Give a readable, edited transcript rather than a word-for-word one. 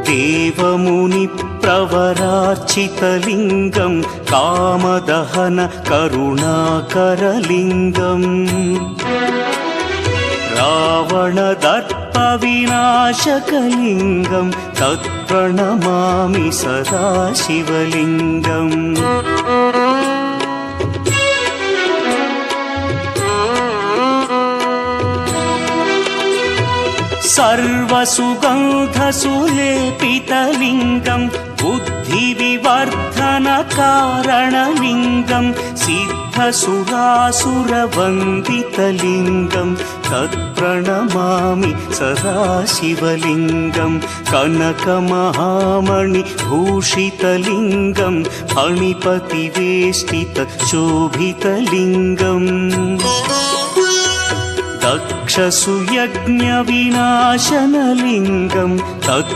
देवमुनिप्रवरार्चितलिङ्गं कामदहन करुणाकरलिङ्गम् रावणदर्पविनाशकलिङ्गं तत्प्रणमामि सदा शिवलिङ्गम् सर्वसुगन्धसुलेपितलिङ्गं बुद्धिविवर्धनकारणलिङ्गं सिद्धसुरासुरवन्दितलिङ्गं तत्प्रणमामि सदा शिवलिङ्गं कनकमहामणिभूषितलिङ्गं फणिपतिवेष्टितशोभितलिङ्गम् दक्षसुयज्ञविनाशनलिङ्गं तत्